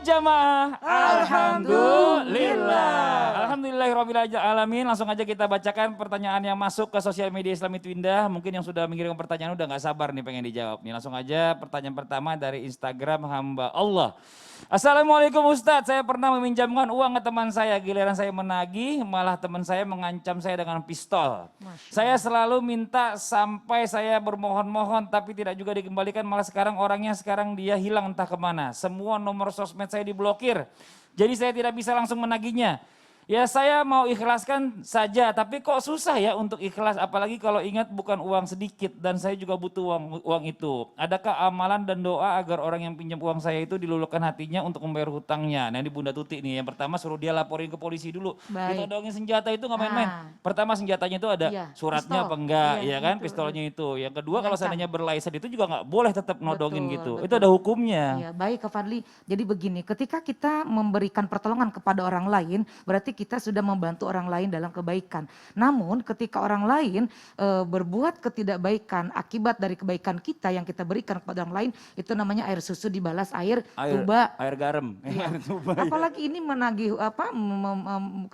jamaah. Alhamdulillah. Alhamdulillahirrahmanirrahim. Alamin. Langsung aja kita bacakan pertanyaan yang masuk ke sosial media Islami Twindah. Mungkin yang sudah mengirim pertanyaan udah gak sabar nih pengen dijawab nih. Langsung aja pertanyaan pertama dari Instagram hamba Allah. Assalamualaikum Ustadz, saya pernah meminjamkan uang ke teman saya. Giliran saya menagih, malah teman saya mengancam saya dengan pistol. Saya selalu minta sampai saya bermohon-mohon tapi tidak juga dikembalikan. Malah sekarang dia hilang entah kemana. Semua nomor sosmed saya diblokir. Jadi saya tidak bisa langsung menagihnya. Ya saya mau ikhlaskan saja, tapi kok susah ya untuk ikhlas, apalagi kalau ingat bukan uang sedikit dan saya juga butuh uang itu. Adakah amalan dan doa agar orang yang pinjam uang saya itu diluluhkan hatinya untuk membayar hutangnya? Nah ini Bunda Tuti nih, yang pertama suruh dia laporin ke polisi dulu. Baik. Ditodongin senjata itu nggak main-main. Pertama senjatanya itu ada suratnya apa enggak, ya kan, pistolnya itu. Yang kedua kalau seandainya berlaisan itu juga nggak boleh tetap nodongin gitu. Itu ada hukumnya. Ya, baik Kak Fadli, jadi begini, ketika kita memberikan pertolongan kepada orang lain, berarti kita sudah membantu orang lain dalam kebaikan. Namun ketika orang lain berbuat ketidakbaikan akibat dari kebaikan kita yang kita berikan kepada orang lain, itu namanya air susu dibalas air tuba. Air garam. Ya. Apalagi ini menagih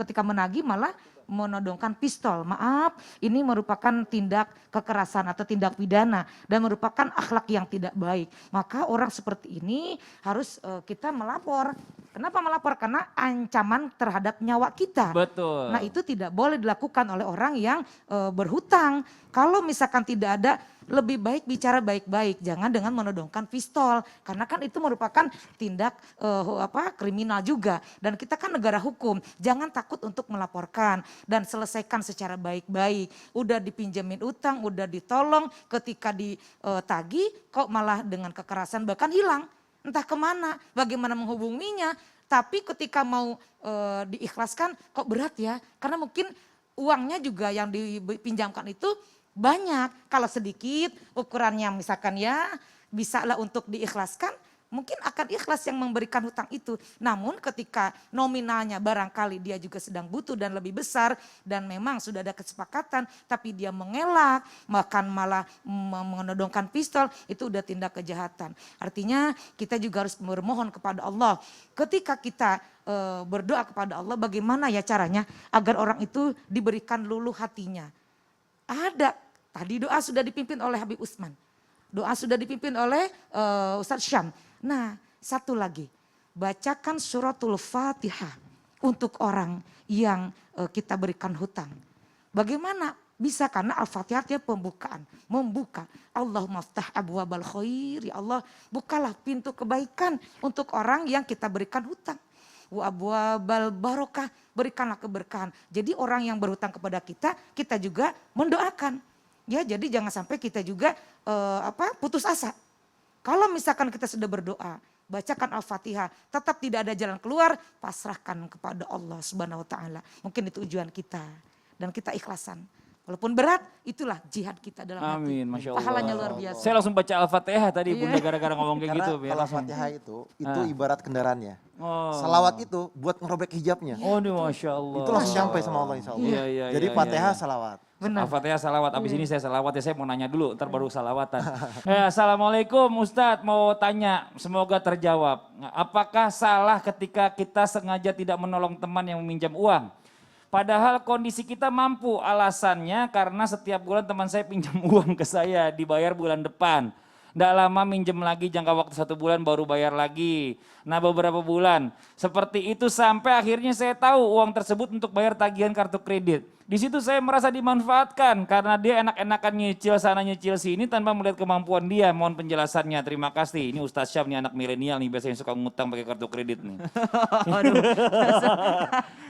ketika menagih malah menodongkan pistol. Maaf, ini merupakan tindak kekerasan atau tindak pidana dan merupakan akhlak yang tidak baik. Maka orang seperti ini harus kita melapor. Kenapa melapor? Karena ancaman terhadap nyawa kita. Betul. Nah itu tidak boleh dilakukan oleh orang yang berhutang. Kalau misalkan tidak ada, lebih baik bicara baik-baik, jangan dengan menodongkan pistol, karena kan itu merupakan tindak kriminal juga, dan kita kan negara hukum, jangan takut untuk melaporkan dan selesaikan secara baik-baik. Udah dipinjemin utang, udah ditolong, ketika ditagih kok malah dengan kekerasan bahkan hilang, entah kemana, bagaimana menghubunginya, tapi ketika mau diikhlaskan kok berat ya, karena mungkin uangnya juga yang dipinjamkan itu banyak. Kalau sedikit ukurannya misalkan ya bisa lah untuk diikhlaskan, mungkin akan ikhlas yang memberikan hutang itu. Namun ketika nominalnya barangkali dia juga sedang butuh dan lebih besar dan memang sudah ada kesepakatan tapi dia mengelak, bahkan malah menodongkan pistol, itu udah tindak kejahatan. Artinya kita juga harus bermohon kepada Allah. Ketika kita berdoa kepada Allah, bagaimana ya caranya agar orang itu diberikan luluh hatinya. Ada, tadi doa sudah dipimpin oleh Habib Utsman. Doa sudah dipimpin oleh Ustadz Syam. Nah satu lagi, bacakan suratul Fatihah untuk orang yang kita berikan hutang. Bagaimana? Bisa karena Al-Fatihah dia pembukaan, membuka. Allahumma ftah abwabal khair, ya Allah bukalah pintu kebaikan untuk orang yang kita berikan hutang. Wa abwabal barokah, berikanlah keberkahan. Jadi orang yang berhutang kepada kita, kita juga mendoakan. Ya, jadi jangan sampai kita juga putus asa. Kalau misalkan kita sudah berdoa, bacakan Al-Fatihah, tetap tidak ada jalan keluar, pasrahkan kepada Allah Subhanahu wa taala. Mungkin itu tujuan kita dan kita ikhlasan. Walaupun berat, itulah jihad kita dalam hati. Amin, Masya Allah. Pahalanya luar biasa. Saya langsung baca Al-Fatihah tadi Bunda gara-gara ngomong kayak gitu. Karena kalau Al-Fatihah itu ibarat kendaraannya. Oh. Salawat itu buat ngerobek hijabnya. Oh, Masya Allah. Itu langsung sampai sama Allah insya Allah. Iya, Jadi Fatihah salawat. Al-Fatihah salawat, abis ini saya salawat ya, saya mau nanya dulu, ntar baru salawatan. Assalamualaikum Ustadz, mau tanya, semoga terjawab. Apakah salah ketika kita sengaja tidak menolong teman yang meminjam uang? Padahal kondisi kita mampu, alasannya karena setiap bulan teman saya pinjam uang ke saya, dibayar bulan depan. Nggak lama minjem lagi, jangka waktu 1 bulan baru bayar lagi. Nah beberapa bulan, seperti itu sampai akhirnya saya tahu uang tersebut untuk bayar tagihan kartu kredit. Di situ saya merasa dimanfaatkan karena dia enak-enakan nyicil sana nyicil sini tanpa melihat kemampuan dia. Mohon penjelasannya, terima kasih. Ini Ustadz Syam nih, anak milenial nih, biasanya suka ngutang pakai kartu kredit nih.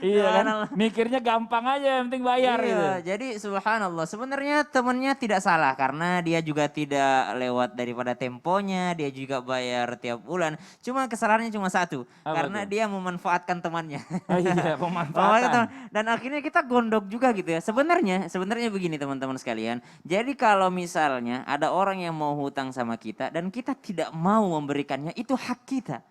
Iya kan, mikirnya gampang aja, yang penting bayar gitu. Jadi subhanallah, sebenarnya temennya tidak salah karena dia juga tidak lewat daripada temponya, dia juga bayar tiap bulan. Cuma kesalahannya cuma satu, karena dia memanfaatkan temannya. Iya, pemanfaatan. Dan akhirnya kita gondok juga gitu ya. Sebenarnya begini teman-teman sekalian. Jadi kalau misalnya ada orang yang mau hutang sama kita dan kita tidak mau memberikannya, itu hak kita.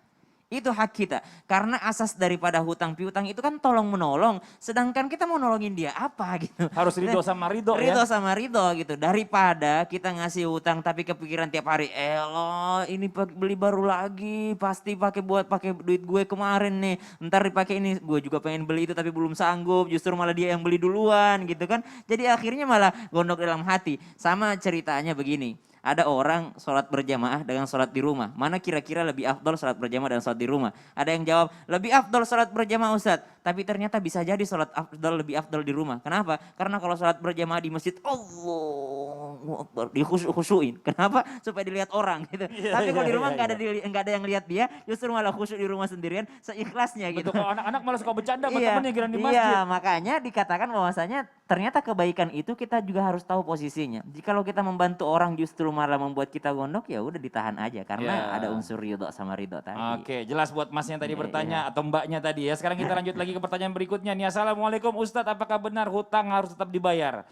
Itu hak kita. Karena asas daripada hutang piutang itu kan tolong menolong. Sedangkan kita mau nolongin dia apa gitu. Harus ridho sama ridho ya. Ridho sama ridho gitu. Daripada kita ngasih hutang tapi kepikiran tiap hari. Eloh ini beli baru lagi. Pasti pakai duit gue kemarin nih. Ntar dipakai ini. Gue juga pengen beli itu tapi belum sanggup. Justru malah dia yang beli duluan gitu kan. Jadi akhirnya malah gondok dalam hati. Sama ceritanya begini. Ada orang sholat berjamaah dengan sholat di rumah. Mana kira-kira lebih afdol sholat berjamaah dan sholat di rumah? Ada yang jawab, lebih afdol sholat berjamaah Ustadz. Tapi ternyata bisa jadi sholat lebih afdol di rumah. Kenapa? Karena kalau sholat berjamaah di masjid, Allahu Akbar, dikhusyuin. Kenapa? Supaya dilihat orang gitu. Tapi kalau di rumah nggak ada yang lihat dia, justru malah khusyuk di rumah sendirian, seikhlasnya gitu. Betul, kalau anak-anak malah suka bercanda sama temennya kira di masjid. Iya, makanya dikatakan bahwasanya ternyata kebaikan itu kita juga harus tahu posisinya. Jikalau kita membantu orang justru malah membuat kita gondok, ya udah ditahan aja karena ada unsur ridho sama ridho tadi. Oke, jelas buat masnya tadi bertanya atau mbaknya tadi ya. Sekarang kita lanjut lagi ke pertanyaan berikutnya nih. Assalamualaikum Ustadz, apakah benar hutang harus tetap dibayar?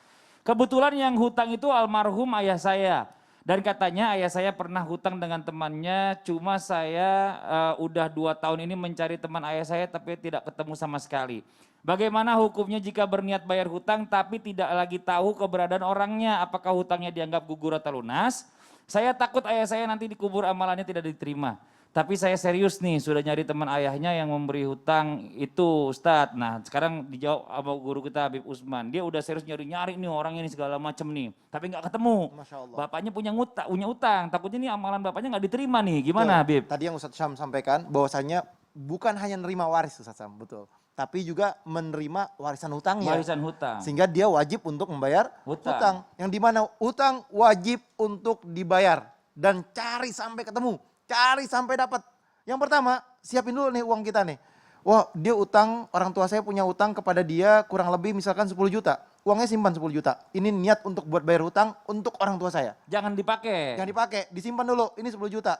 Kebetulan yang hutang itu almarhum ayah saya. Dan katanya ayah saya pernah hutang dengan temannya, cuma saya udah 2 tahun ini mencari teman ayah saya tapi tidak ketemu sama sekali. Bagaimana hukumnya jika berniat bayar hutang tapi tidak lagi tahu keberadaan orangnya? Apakah hutangnya dianggap gugur atau lunas? Saya takut ayah saya nanti dikubur amalannya tidak diterima. Tapi saya serius nih, sudah nyari teman ayahnya yang memberi hutang itu Ustadz. Nah sekarang dijawab sama guru kita Habib Usman. Dia udah serius nyari-nyari nih orang ini segala macam nih. Tapi nggak ketemu. Masya Allah. Bapaknya punya utang. Takutnya nih amalan bapaknya nggak diterima nih. Gimana Habib? Tadi yang Ustadz Syam sampaikan bahwasanya bukan hanya nerima waris Ustadz Syam, betul. Tapi juga menerima warisan hutangnya. Warisan hutang. Sehingga dia wajib untuk membayar Hutang. hutang. Yang dimana hutang wajib untuk dibayar. Dan cari sampai ketemu. Cari sampai dapat. Yang pertama, siapin dulu nih uang kita nih. Wah, dia utang, orang tua saya punya utang kepada dia kurang lebih misalkan 10 juta. Uangnya simpan 10 juta. Ini niat untuk buat bayar hutang untuk orang tua saya. Jangan dipakai. Jangan dipakai, disimpan dulu. Ini 10 juta.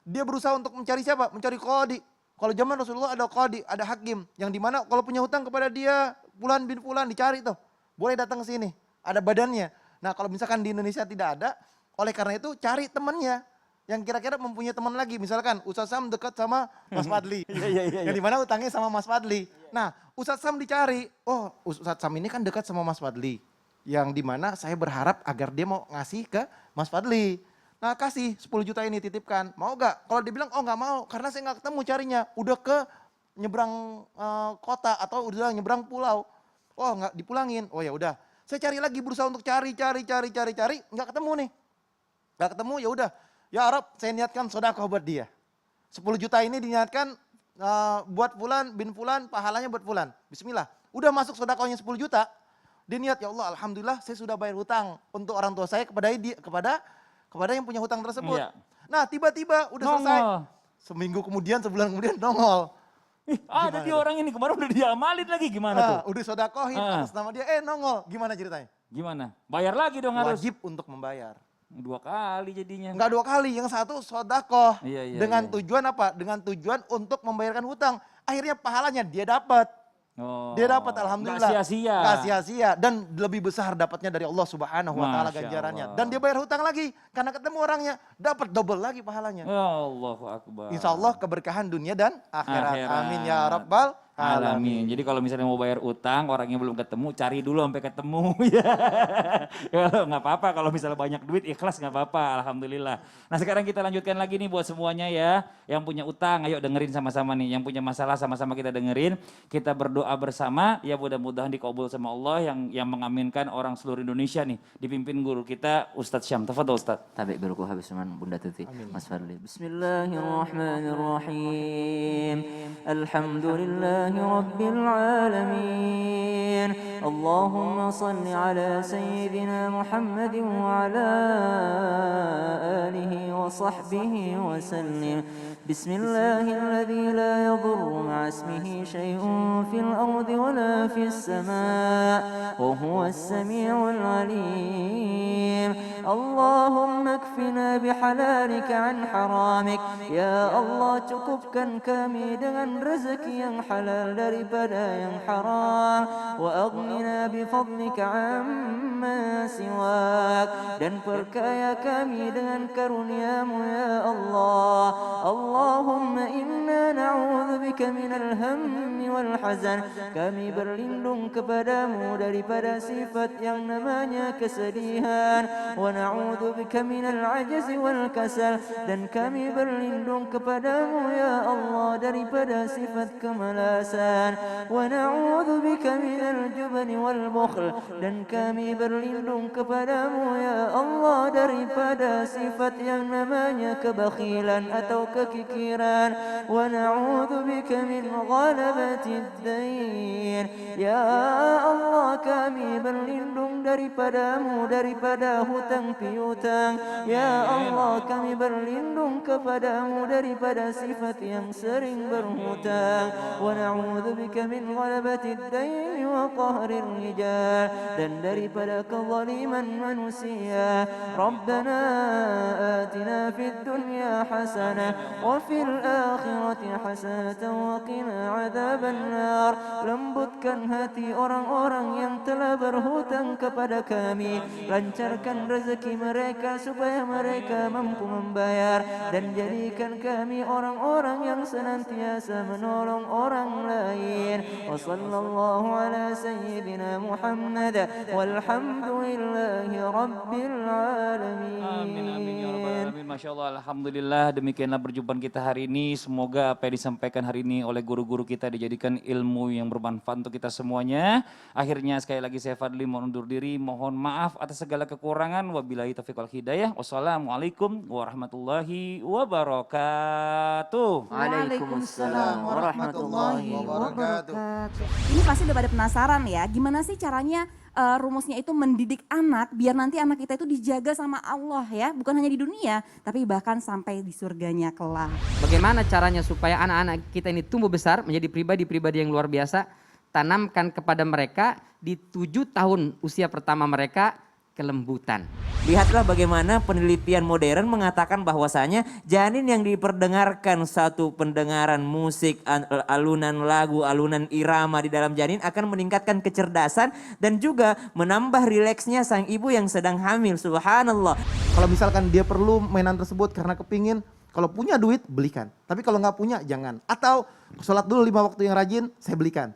Dia berusaha untuk mencari siapa? Mencari qadhi. Kalau zaman Rasulullah ada qadhi, ada hakim. Yang dimana kalau punya hutang kepada dia, Fulan bin Fulan dicari tuh. Boleh datang ke sini, ada badannya. Nah kalau misalkan di Indonesia tidak ada, oleh karena itu cari temannya. Yang kira-kira mempunyai teman lagi. Misalkan Ustadz Sam dekat sama Mas Fadli. Yang dimana utangnya sama Mas Fadli. Nah Ustadz Sam dicari, oh Ustadz Sam ini kan dekat sama Mas Fadli. Yang dimana saya berharap agar dia mau ngasih ke Mas Fadli. Nah kasih 10 juta ini titipkan, mau gak? Kalau dia bilang oh gak mau karena saya gak ketemu carinya. Udah ke nyebrang kota atau udah nyebrang pulau. Oh gak dipulangin, oh ya udah. Saya cari lagi berusaha untuk cari, gak ketemu nih. Gak ketemu ya udah. Ya Arab saya niatkan sedekah buat dia. 10 juta ini diniatkan buat Fulan bin Fulan, pahalanya buat Fulan. Bismillah, udah masuk sedekahnya 10 juta. Dia niat ya Allah alhamdulillah saya sudah bayar hutang untuk orang tua saya kepada yang punya hutang tersebut. Iya. Nah tiba-tiba udah selesai. Seminggu kemudian, sebulan kemudian nongol. Ada dia orang ini kemarin udah diamalin lagi gimana tuh? Udah sodakohin atas nama dia, nongol. Gimana ceritanya? Gimana? Bayar lagi dong harus. Wajib untuk membayar. 2 kali jadinya. Enggak 2 kali, yang satu sodakoh. Iya, dengan tujuan apa? Dengan tujuan untuk membayarkan hutang. Akhirnya pahalanya dia dapat. Oh, dia dapat alhamdulillah. Gak sia-sia. Gak sia-sia. Dan lebih besar dapatnya dari Allah Subhanahu wa taala ganjarannya. Dan dia bayar hutang lagi karena ketemu orangnya, dapat double lagi pahalanya. Allahu akbar. Insya Allah keberkahan dunia dan akhirat. Amin ya rabbal alamin. Jadi kalau misalnya mau bayar utang, orangnya belum ketemu, cari dulu sampai ketemu. Ya nggak apa-apa kalau misalnya banyak duit, ikhlas nggak apa-apa, alhamdulillah. Nah sekarang kita lanjutkan lagi nih buat semuanya ya, yang punya utang, ayo dengerin sama-sama nih. Yang punya masalah sama-sama kita dengerin, kita berdoa bersama, ya mudah-mudahan dikabul sama Allah yang mengaminkan orang seluruh Indonesia nih, dipimpin guru kita Ustadz Syam. Tafadhol Ustadz. Tabi guruku Habib Usman Bunda Tuti. Mas Fadli. Bismillahirrahmanirrahim. Alhamdulillah رب العالمين اللهم صل على سيدنا محمد وعلى آله وصحبه وسلم بسم الله الذي لا يضر مع اسمه شيء في الأرض ولا في السماء وهو السميع العليم اللهم اكفنا بحلالك عن حرامك يا الله cukupkan kami dengan rezeki yang halal halal daripada yang haram. Wa aghnina bifadlika amma siwak. Dan perkaya kami dengan karuniamu ya Allah. Allahumma inna na'udzubika minal hammi wal hazan. Kami berlindung kepadamu daripada sifat yang namanya kesedihan. Wa na'udzubika minal ajzi wal kasal. Dan kami berlindung kepadamu ya Allah daripada sifat kemalasan. Wa na'udzubika minal jubni wal bukhl. Dan kami berlindung kepadamu ya Allah daripada sifat yang namanya kebakhilan atau kekikiran. Wa na'udzubika min ghalabatid dain. Ya Allah, kami berlindung daripadamu daripada hutang piutang. Ya Allah, kami berlindung kepadamu daripada sifat yang sering berhutang. Wa na'udzubika min ghalabatid dain wa qahrir rijal. Dan daripada kezaliman manusia. Rabbana atina fid dunya hasanah wa fil akhirati hasanatan wa qina adzaban nar. Lembutkan hati orang-orang yang telah berhutang kepada kami. Lancarkan rezeki mereka supaya mereka mampu membayar. Dan jadikan kami orang-orang yang senantiasa menolong orang lain. Wa sallallahu ala sayyidina Muhammad walhamdulillahi rabbil alamin. Amin amin ya rabbal alamin. Masya Allah, alhamdulillah, demikianlah perjumpaan kita hari ini. Semoga apa yang disampaikan hari ini oleh guru-guru kita dijadikan ilmu yang bermanfaat untuk kita semuanya. Akhirnya sekali lagi saya Fadli mohon undur diri, mohon maaf atas segala kekurangan. Wabillahi taufiq wal hidayah. Wassalamualaikum warahmatullahi wabarakatuh. Waalaikumsalam warahmatullahi wabarakatuh. Ini pasti udah pada penasaran ya, gimana sih caranya rumusnya itu mendidik anak biar nanti anak kita itu dijaga sama Allah ya, bukan hanya di dunia tapi bahkan sampai di surganya kelak. Bagaimana caranya supaya anak-anak kita ini tumbuh besar menjadi pribadi-pribadi yang luar biasa? Tanamkan kepada mereka di 7 tahun usia pertama mereka kelembutan. Lihatlah bagaimana penelitian modern mengatakan bahwasanya janin yang diperdengarkan satu pendengaran musik, alunan lagu, alunan irama di dalam janin akan meningkatkan kecerdasan dan juga menambah rileksnya sang ibu yang sedang hamil. Subhanallah. Kalau misalkan dia perlu mainan tersebut karena kepingin, kalau punya duit belikan. Tapi kalau nggak punya jangan. Atau sholat dulu 5 waktu yang rajin, saya belikan.